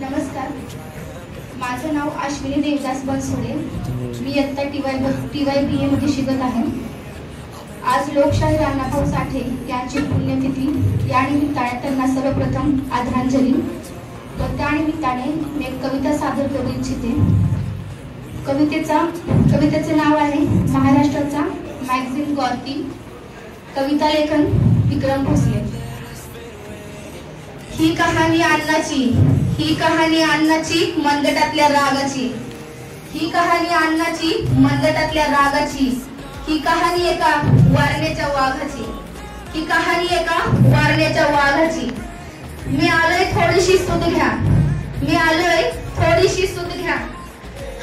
नमस्कार, माझं नाव अश्विनी देवदास बनसोडे. मी इयत्ता TYBA मध्ये शिकत आहे. आज लोकशाहीर अण्णाभाऊ साठे यांची पुण्यतिथी. या निमित्ताने त्यांना सर्वप्रथम आदरांजली व त्यानिमित्ताने मी एक कविता सादर करू इच्छिते. कवितेचे नाव आहे महाराष्ट्राचा मॅगझिन गॉर्की. कविता लेखन विक्रम भोसले. ही कहाणी अण्णाची मनगटातल्या रागाची. ही कहाणी अण्णाची मनगटातल्या रागाची. ही कहाणी एका वारण्याच्या वाघाची. ही कहाणी एका वारण्याच्या वाघाची. मी आलोय थोडीशी सूद घ्या.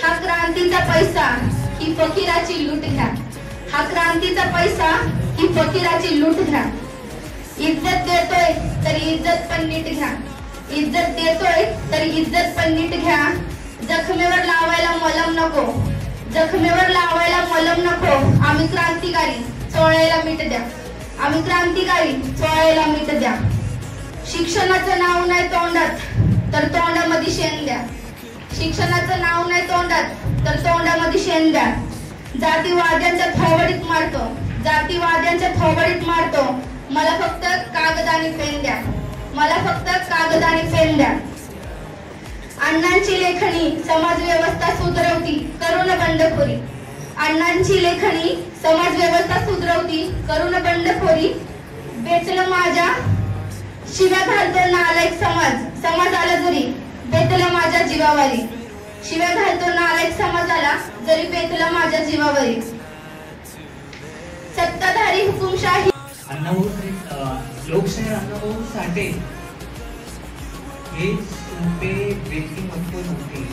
हा क्रांतीचा पैसा ही फकीराची लूट घ्या. हा क्रांतीचा पैसा ही फकीराची लूट घ्या. इज्जत देतोय तरी इज्जत पण नीट घ्या. इज्जत देतोय तरी इज्जत पण नीट घ्या. जखमेवर लावायला मलम नको. जखमेवर लावायला मलम नको. आम्ही क्रांतिकारी चोळायला मीठ द्या. आम्ही क्रांतिकारी चोळायला मीठ द्या. शिक्षणाचं नाव नाही तोंडात तर तोंडामध्ये शेण द्या. शिक्षणाचं नाव नाही तोंडात तर तोंडामध्ये शेण द्या. जातीवाद्यांच्या थोबडीत मारतो. जातीवाद्यांच्या थोबडीत मारतो. मला फक्त कागद आणि पेन द्या. मला फक्त कागद आणि पेन द्या. अण्णांची लेखणी समाज व्यवस्था सुधरवती करून बंडखोरी. अण्णांची लेखणी समाज व्यवस्था सुधरवती करून बंडखोरी. बेचलं माझ्या शिव्या घालतो नालायक समाजाला जरी बेतलं माझ्या जीवावरी. शिव्या घालतो नालायक समाजाला जरी बेतलं माझ्या जीवावरी. सत्ताधारी हुकुमशाही लोकशाहीर अण्णाभाऊ साठे हे सोपे व्यक्ती नव्हते.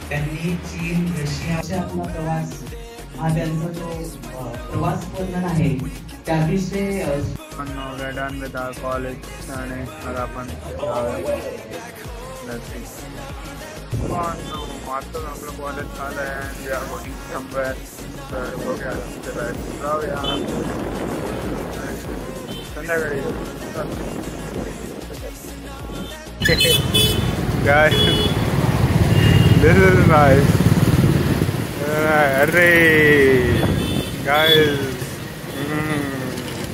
त्यांनी चीन, रशियाचा आपला प्रवास हा त्यांचा जो प्रवास वर्णन आहे त्या अतिशय done with our college and आपण मास्टर आपलं कॉलेज झालं आहे and we are going somewhere. तर बघूया जाऊया संध्याकाळी. Guys, this is nice. अरे guys,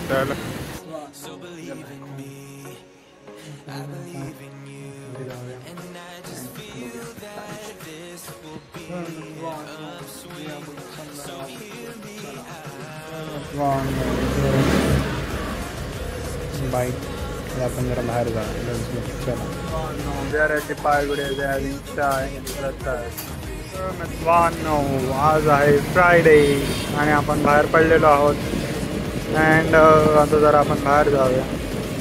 चलो. बाईक आपण जरा बाहेर जा. आज आहे फ्रायडे आणि आपण बाहेर पडलेलो आहोत. अँड आता जरा आपण बाहेर जाऊया.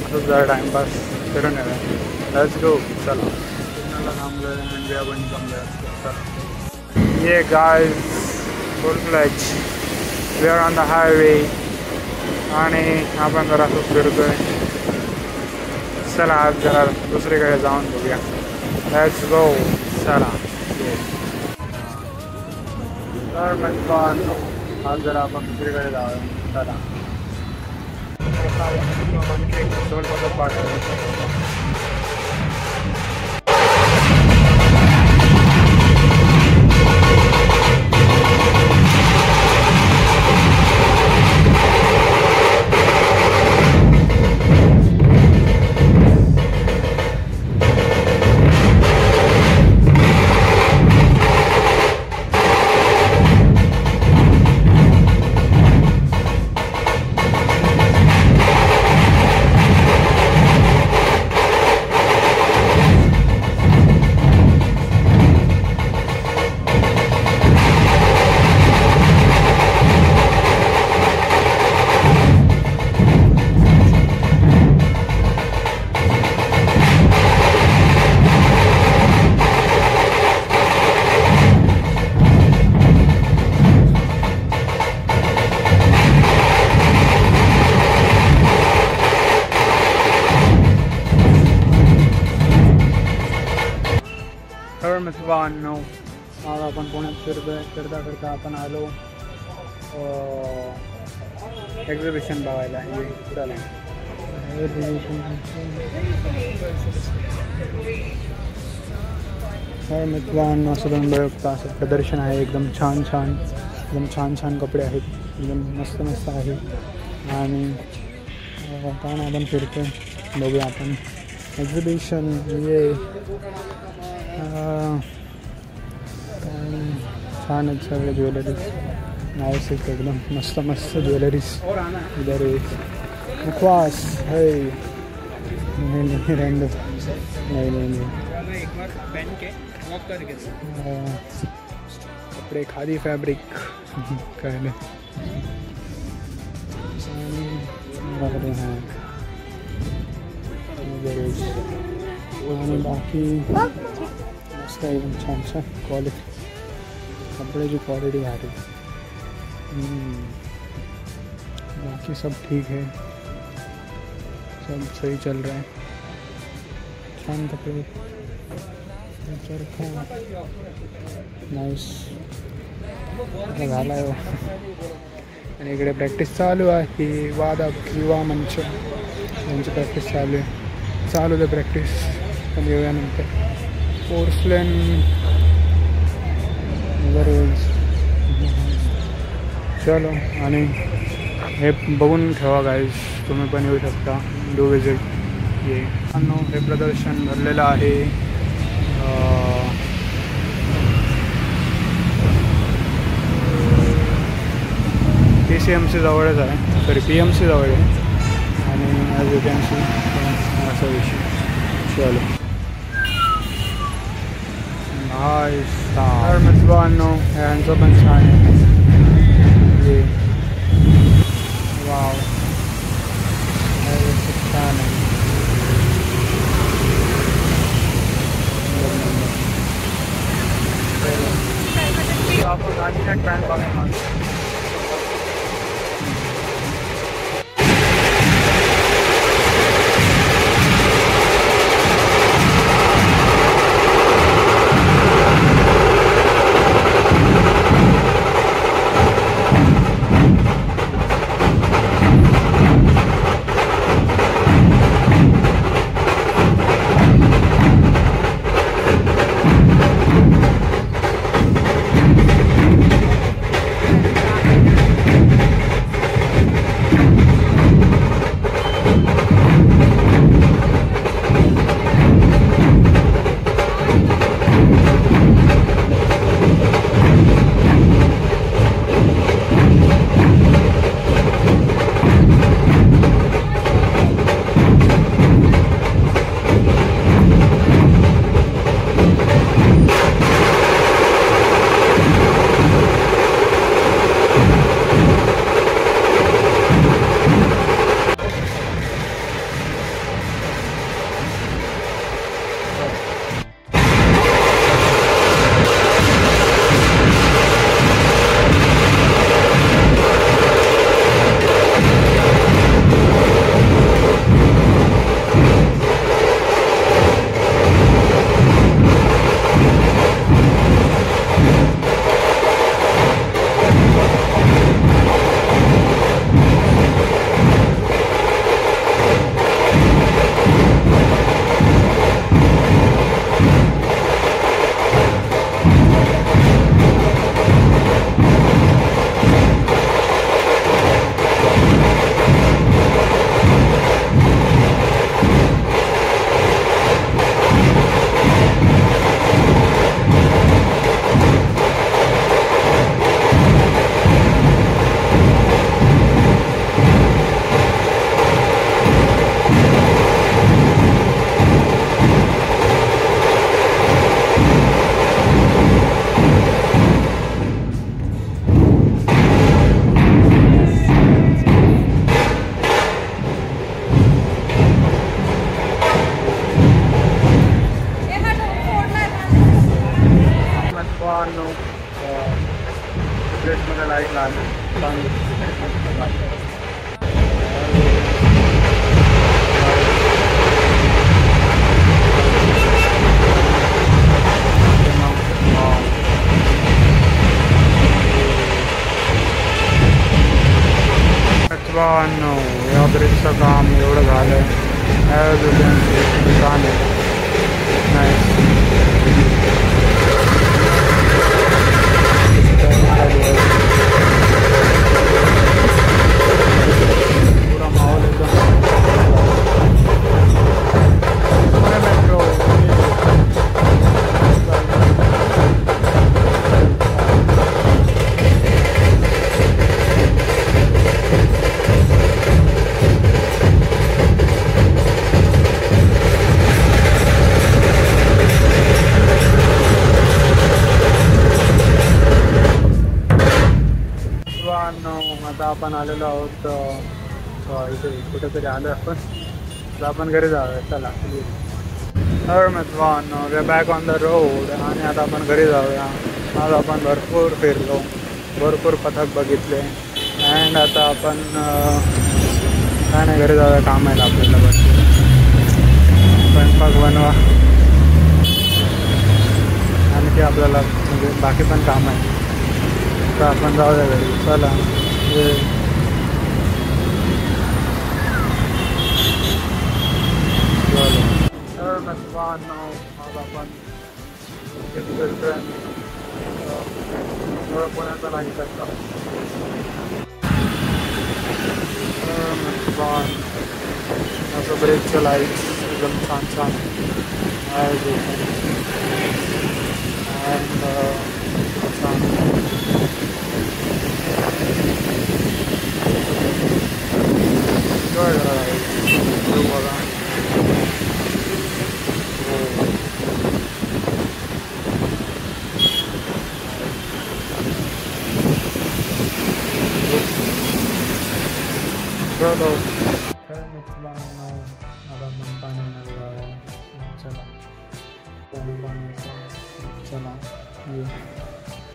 असं जरा टाइमपास करून येऊया. Let's go. चला. ये guys, full fledge we are on the highway आणि आपण जरा असं फिरतोय. चला आज जरा दुसरीकडे जाऊन बघूया. Let's go. चला. तर मग आज जरा आपण दुसरीकडे जाऊया. चला. मित्रांनो, आज आपण पुण्यात फिरतोय. फिरता फिरता आपण आलो एक्झिबिशन बघायला ये चला. काय मित्रांनो असं तुम्ही बघू शकता असं प्रदर्शन आहे एकदम छान छान कपडे आहेत एकदम मस्त आहे आणि कारण आपण फिरतो बघूया आपण एक्झिबिशन ये छान आहेत सगळे ज्वेलरीज नाईस आहेत एकदम मस्त ज्वेलरीज इधर मुखवास है नहीं रैंडम नहीं कपडे खादी फॅब्रिक काय नाही आणि बाकी मस्त एकदम छान क्वालिटी कपड्याची क्वालिटी भारी. बाकी सब ठीक है सब सही चल रहा है छान कपडे चरखा नाईस झाला आहे. आणि इकडे प्रॅक्टिस चालू आहे वादक युवा मंच यांची प्रॅक्टिस चालू आहे प्रॅक्टिस पण येऊयानंतर पोर्सलेन चलो आणि हे बघून ठेवा गाईज तुम्ही पण येऊ शकता डू विजिट ये. हे प्रदर्शन भरलेलं आहे PCMC जवळच आहे सॉरी PMC जवळ आहे आणि ॲज यू कॅन सी असा विषय. चलो तर मित्रांनो यांचं पण छान आहे ये वाव छान आहे. आपण आणखी पॅन्ट बघा प्लेटमध्ये लाईट लागली मित्रांनो या ब्रिजचं काम एवढं झालं आहे काम आहे पूरा माहौल एकदम मेट्रो आता आपण आलेलो आहोत इथे कुठेतरी आलो आपण आता आपण घरी जाऊया चला तर मित्रांनो we back on the road आणि आता आपण घरी जाऊया आज आपण भरपूर फिरलो भरपूर पथक बघितले अँड आता आपण काय नाही घरी जाऊया काम आहे आपल्याला भरपूर स्वयंपाक बनवा आणखी आपल्याला म्हणजे बाकी पण काम आहे तर आपण जाऊया घरी चला तर मित्रांनो आज आपण पुण्याचा नाही करता तर मित्रांनो असं ब्रेकचं लाईट एकदम छान छान आहे बघा चलो आता मन पाणी चला चला ये